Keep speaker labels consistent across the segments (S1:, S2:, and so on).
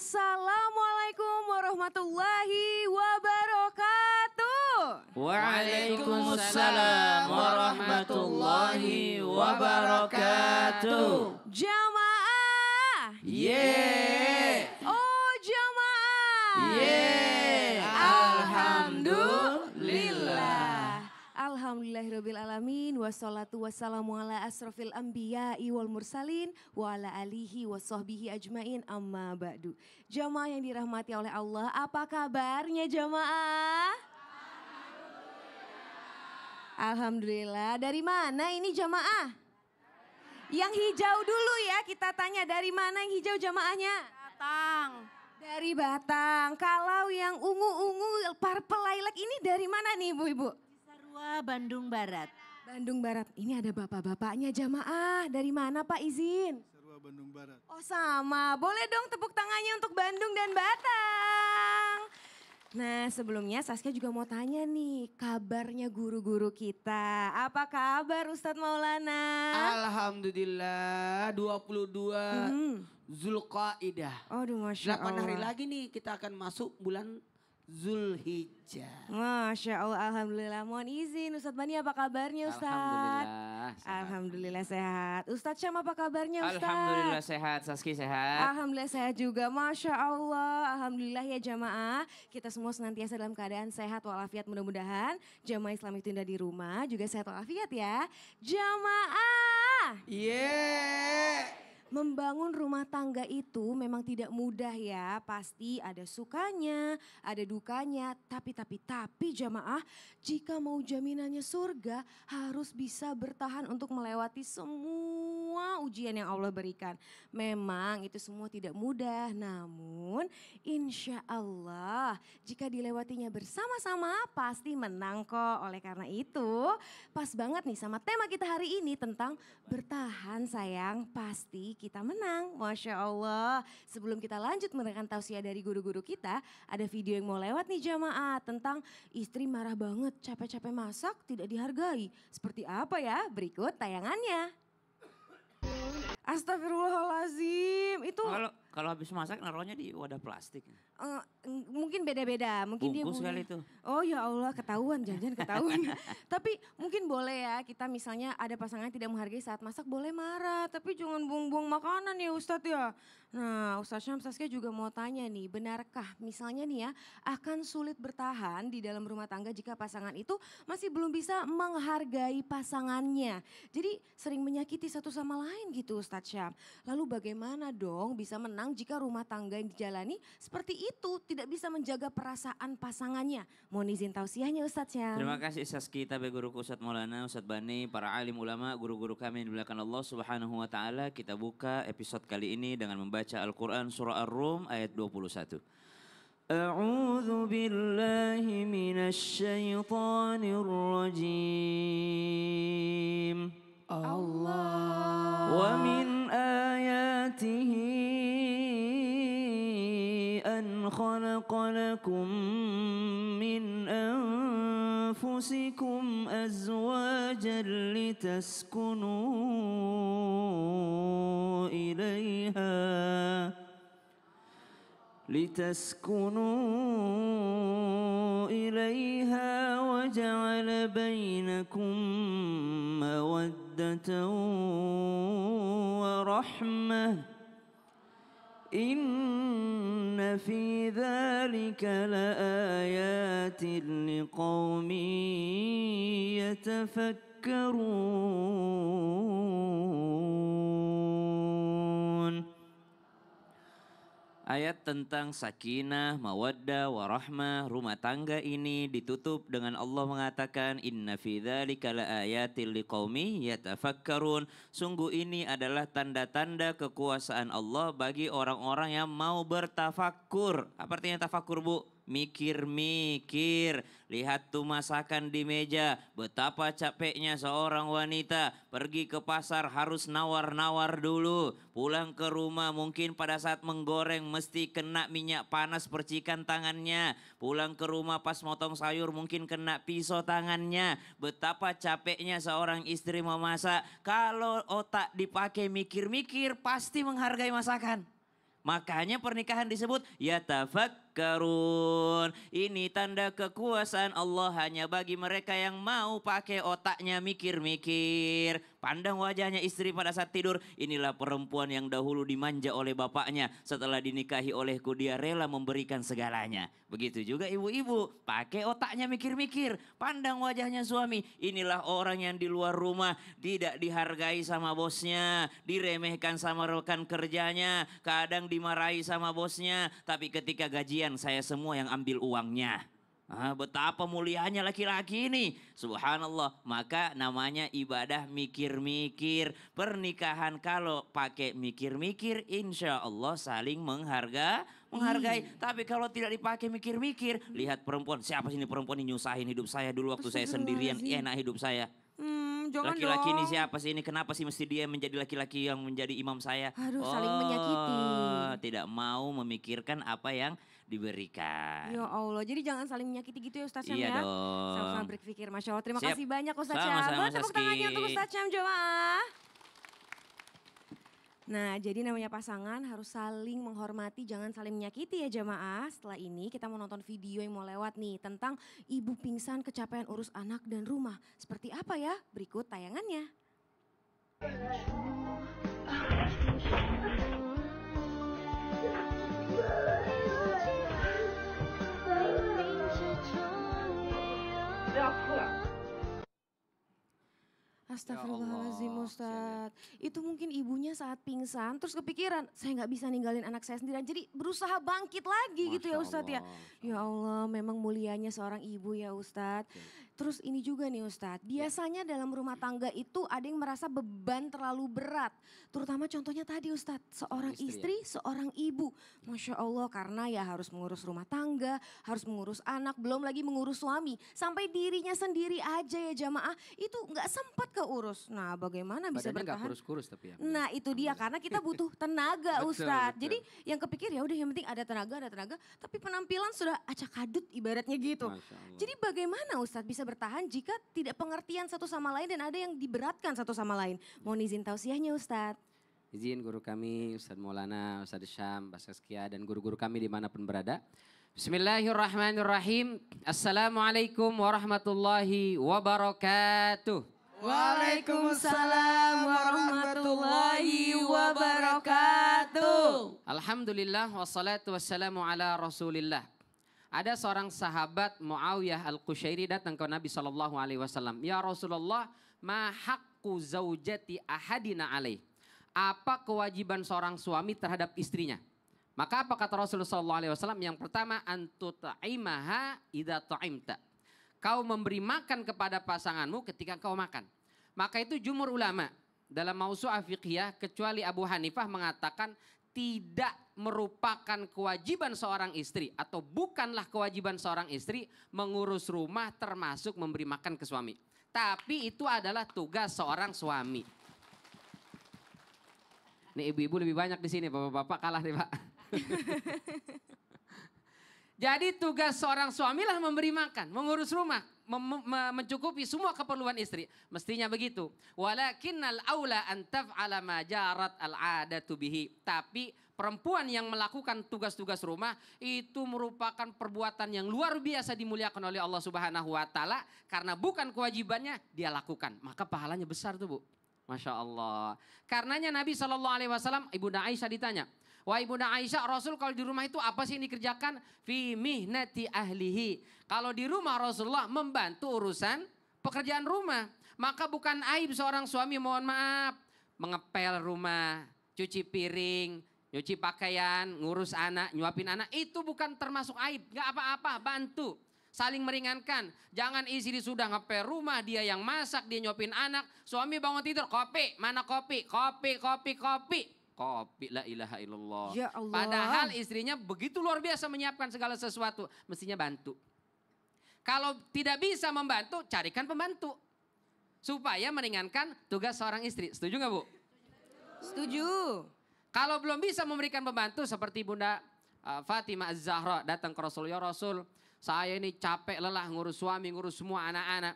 S1: Assalamualaikum warahmatullahi wabarakatuh.
S2: Waalaikumsalam warahmatullahi wabarakatuh.
S1: Jamaah.
S2: Yeah.
S1: Oh jamaah.
S2: Yeah. Alhamdulillah.
S1: Alhamdulillahirabbil alamin wassalatu wassalamu ala asrofil anbiya'i wal mursalin wa ala alihi washabbihi ajmain amma ba'du. Jamaah yang dirahmati oleh Allah, apa kabarnya jamaah? Alhamdulillah. Dari mana ini jamaah? Yang hijau dulu ya, kita tanya dari mana yang hijau jamaahnya?
S3: Batang.
S1: Dari Batang. Kalau yang ungu-ungu purple lilac ini dari mana nih ibu-ibu?
S3: Cisarua, Bandung Barat.
S1: Bandung Barat. Ini ada bapak-bapaknya jamaah. Dari mana Pak izin?
S4: Cisarua, Bandung Barat.
S1: Oh sama. Boleh dong tepuk tangannya untuk Bandung dan Batang. Nah sebelumnya Saskia juga mau tanya nih kabarnya guru-guru kita. Apa kabar Ustadz Maulana?
S2: Alhamdulillah 22 Zulqaidah.
S1: Aduh Masya
S2: 8
S1: Allah.
S2: hari lagi nih kita akan masuk bulan Zulhijjah.
S1: Masya Allah, Alhamdulillah. Mohon izin Ustadz Bani apa kabarnya Ustadz?
S5: Alhamdulillah. Sehat.
S1: Alhamdulillah sehat. Ustadz Syam apa kabarnya Ustadz?
S5: Alhamdulillah sehat, Saski sehat.
S1: Alhamdulillah sehat juga, Masya Allah. Alhamdulillah ya jamaah. Kita semua senantiasa dalam keadaan sehat walafiat mudah-mudahan. Jamaah Islam itu indah di rumah juga sehat walafiat ya. Jamaah.
S2: Yeah.
S1: Membangun rumah tangga itu memang tidak mudah ya. Pasti ada sukanya, ada dukanya. Tapi jamaah, jika mau jaminannya surga harus bisa bertahan untuk melewati semua ujian yang Allah berikan. Memang itu semua tidak mudah, namun insya Allah jika dilewatinya bersama-sama pasti menang kok. Oleh karena itu pas banget nih sama tema kita hari ini tentang bertahan sayang, pasti kita menang. Masya Allah. Sebelum kita lanjut mendengarkan tausiah dari guru-guru kita, ada video yang mau lewat nih jamaah tentang istri marah banget, capek-capek masak tidak dihargai. Seperti apa ya? Berikut tayangannya. Astagfirullahalazim. Itu
S5: Kalau habis masak naruhnya di wadah plastik.
S1: mungkin beda-beda. Mungkin dia
S5: Bungkus
S1: punya-
S5: kali itu.
S1: Oh ya Allah ketahuan, jangan ketahuan. Tapi mungkin boleh ya kita misalnya ada pasangan yang tidak menghargai saat masak boleh marah. Tapi jangan buang-buang makanan ya Ustadz ya. Nah Ustadz Syam Saskia juga mau tanya nih, benarkah misalnya nih ya akan sulit bertahan di dalam rumah tangga jika pasangan itu masih belum bisa menghargai pasangannya. Jadi sering menyakiti satu sama lain gitu Ustadz Syam. Lalu bagaimana dong bisa menang jika rumah tangga yang dijalani seperti itu tidak bisa menjaga perasaan pasangannya. Mohon izin tausiahnya Ustadz Syam.
S5: Terima kasih Saski, tabe guruku Ustadz Maulana, Ustadz Bani, para alim ulama, guru-guru kami yang dimuliakan Allah Subhanahu wa taala. Kita buka episode kali ini dengan membaca Al-Qur'an surah Ar-Rum ayat 21. A'udzu billahi minasy syaithanir rajim.
S2: Allah.
S5: Wa min ayatihi an khalaqa lakum min anfusikum azwajan لتسكنوا إليها وجعل بينكم مودة ورحمة إن في ذلك لآيات لقوم يتفكرون. Ayat tentang sakinah, mawaddah, warahmah, rumah tangga ini ditutup dengan Allah mengatakan inna fi dzalika laayatil liqaumi yatafakkarun. Sungguh ini adalah tanda-tanda kekuasaan Allah bagi orang-orang yang mau bertafakkur. Apa artinya tafakkur, Bu? Mikir-mikir, lihat tuh masakan di meja, betapa capeknya seorang wanita pergi ke pasar harus nawar-nawar dulu, pulang ke rumah mungkin pada saat menggoreng mesti kena minyak panas percikan tangannya, pulang ke rumah pas motong sayur mungkin kena pisau tangannya, betapa capeknya seorang istri memasak. Kalau otak dipakai mikir-mikir pasti menghargai masakan. Makanya pernikahan disebut yatafakkarun. Ini tanda kekuasaan Allah hanya bagi mereka yang mau pakai otaknya mikir-mikir. Pandang wajahnya istri pada saat tidur. Inilah perempuan yang dahulu dimanja oleh bapaknya. Setelah dinikahi olehku dia rela memberikan segalanya. Begitu juga ibu-ibu. Pakai otaknya mikir-mikir. Pandang wajahnya suami. Inilah orang yang di luar rumah tidak dihargai sama bosnya. Diremehkan sama rekan kerjanya. Kadang dimarahi sama bosnya, tapi ketika gajian saya semua yang ambil uangnya. Betapa mulianya laki-laki ini. Subhanallah, maka namanya ibadah mikir-mikir. Pernikahan kalau pakai mikir-mikir, insya Allah saling menghargai. Tapi kalau tidak dipakai mikir-mikir, lihat perempuan, siapa sih ini perempuan ini nyusahin hidup saya dulu waktu saya sendirian, enak hidup saya.
S1: Jangan
S5: Laki-laki ini
S1: dong.
S5: siapa sih ini? Kenapa sih mesti dia menjadi laki-laki yang menjadi imam saya?
S1: Aduh, saling menyakiti.
S5: Tidak mau memikirkan apa yang diberikan.
S1: Ya Allah, jadi jangan saling menyakiti gitu ya Ustaz Syam
S5: Iya
S1: ya.
S5: dong.
S1: Sama-sama berpikir, Masya Allah. Terima
S5: Siap.
S1: kasih banyak Ustaz Syam.
S5: Sama-sama,
S1: Boleh tepuk tangannya
S5: Saski.
S1: untuk Ustaz Syam jemaah. Nah, jadi namanya pasangan harus saling menghormati, jangan saling menyakiti ya jemaah. Setelah ini kita mau nonton video yang mau lewat nih tentang ibu pingsan kecapean urus anak dan rumah. Seperti apa ya? Berikut tayangannya. Astagfirullahaladzim
S2: Allah,
S1: Ustadz. Itu mungkin ibunya saat pingsan terus kepikiran saya nggak bisa ninggalin anak saya sendirian. Jadi berusaha bangkit lagi gitu ya
S2: Masya
S1: Ustadz ya.
S2: Allah.
S1: Ya Allah memang mulianya seorang ibu ya Ustadz. Terus ini juga nih Ustadz, biasanya dalam rumah tangga itu ada yang merasa beban terlalu berat. Terutama contohnya tadi Ustadz, seorang
S2: Istri ya?
S1: istri, seorang ibu. Masya Allah karena ya harus mengurus rumah tangga, harus mengurus anak, belum lagi mengurus suami. Sampai dirinya sendiri aja ya jamaah, itu nggak sempat keurus. Nah bagaimana bisa
S2: Badannya nggak
S1: bertahan?
S2: kurus-kurus tapi ya.
S1: Nah itu dia karena kita butuh tenaga
S2: Betul,
S1: Ustadz.
S2: betul.
S1: Jadi yang kepikir ya udah yang penting ada tenaga. Tapi penampilan sudah acak adut ibaratnya gitu.
S2: Masya Allah.
S1: Jadi bagaimana Ustadz bisa bertahan jika tidak pengertian satu sama lain dan ada yang diberatkan satu sama lain? Mohon izin tausiahnya Ustadz.
S2: Izin guru kami Ustadz Maulana, Ustadz Syam, Mbak Saskia dan guru-guru kami dimanapun berada. Bismillahirrahmanirrahim. Assalamualaikum warahmatullahi wabarakatuh.
S1: Waalaikumsalam warahmatullahi wabarakatuh.
S2: Alhamdulillah wassalatu wassalamu ala rasulillah. Ada seorang sahabat Muawiyah al-Qushairi datang ke Nabi SAW. Ya Rasulullah, ma haqqu zaujati ahadina alaih. Apa kewajiban seorang suami terhadap istrinya? Maka apa kata Rasulullah SAW? Yang pertama, antuta'imaha idha ta'imta. Kau memberi makan kepada pasanganmu ketika kau makan. Maka itu jumhur ulama dalam mausu'ah fiqhiyah kecuali Abu Hanifah mengatakan tidak merupakan kewajiban seorang istri atau bukanlah kewajiban seorang istri mengurus rumah termasuk memberi makan ke suami. Tapi itu adalah tugas seorang suami. Nih ibu-ibu lebih banyak di sini, bapak-bapak kalah nih Pak. Jadi tugas seorang suamilah memberi makan, mengurus rumah, mencukupi semua keperluan istri. Mestinya begitu. Walakinnal aula an taf'ala ma jarat al-'adatu bihi. Tapi perempuan yang melakukan tugas-tugas rumah itu merupakan perbuatan yang luar biasa dimuliakan oleh Allah Subhanahu wa taala karena bukan kewajibannya dia lakukan. Maka pahalanya besar tuh, Bu. Masya Allah. Karenanya Nabi SAW, Ibunda Aisyah ditanya, wah Ibunda Aisyah, Rasul kalau di rumah itu apa sih yang dikerjakan? Fi mihnati ahlihi. Kalau di rumah Rasulullah membantu urusan pekerjaan rumah. Maka bukan aib seorang suami, mohon maaf, mengepel rumah, cuci piring, nyuci pakaian, ngurus anak, nyuapin anak. Itu bukan termasuk aib, gak apa-apa, bantu. Saling meringankan. Jangan istri sudah ngepel rumah, dia yang masak, dia nyuapin anak. Suami bangun tidur, kopi, mana kopi? Kopi. Kopi, la ilaha illallah.
S1: Ya Allah.
S2: Padahal istrinya begitu luar biasa menyiapkan segala sesuatu. Mestinya bantu. Kalau tidak bisa membantu, carikan pembantu. Supaya meringankan tugas seorang istri. Setuju gak Bu?
S1: Setuju.
S2: Kalau belum bisa memberikan pembantu seperti Bunda Fatimah Az-Zahra datang ke Rasul. Ya Rasul, saya ini capek lelah ngurus suami, ngurus semua anak-anak.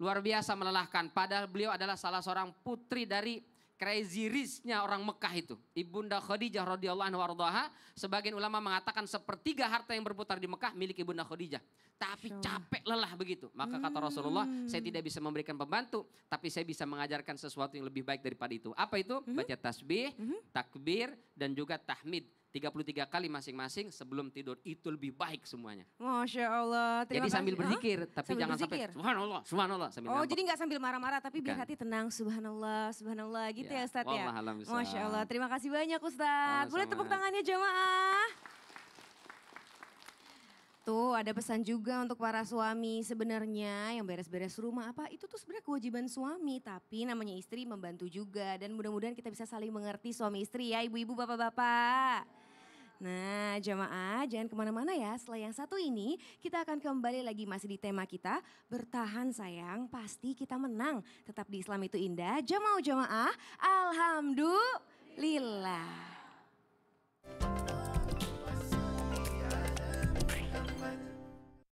S2: Luar biasa melelahkan. Padahal beliau adalah salah seorang putri dari crazy rich-nya orang Mekah itu. Ibunda Khadijah radhiyallahu anha wardaha, sebagian ulama mengatakan sepertiga harta yang berputar di Mekah milik Ibunda Khadijah. Tapi capek lelah begitu. Maka kata Rasulullah, saya tidak bisa memberikan pembantu, tapi saya bisa mengajarkan sesuatu yang lebih baik daripada itu. Apa itu? Baca tasbih, takbir, dan juga tahmid. 33 kali masing-masing sebelum tidur, itu lebih baik semuanya.
S1: Masya Allah.
S2: Jadi sambil berzikir, tapi
S1: Sambil
S2: jangan
S1: berzikir?
S2: sampai subhanallah, subhanallah. Sambil
S1: Oh,
S2: ngambek.
S1: jadi nggak sambil marah-marah tapi biar
S2: Bukan.
S1: hati tenang, subhanallah, subhanallah gitu ya, Ustadz ya.
S2: wallahualam bishawab.
S1: Masya Allah, terima kasih banyak Ustadz. Boleh
S2: Sama-sama.
S1: tepuk tangannya jamaah. Tuh ada pesan juga untuk para suami, sebenarnya yang beres-beres rumah apa itu tuh sebenarnya kewajiban suami, tapi namanya istri membantu juga, dan mudah-mudahan kita bisa saling mengerti suami istri ya, ibu-ibu, bapak-bapak. Nah jamaah jangan kemana-mana ya, setelah yang satu ini kita akan kembali lagi masih di tema kita, bertahan sayang pasti kita menang. Tetap di Islam itu indah, jamaah, alhamdulillah.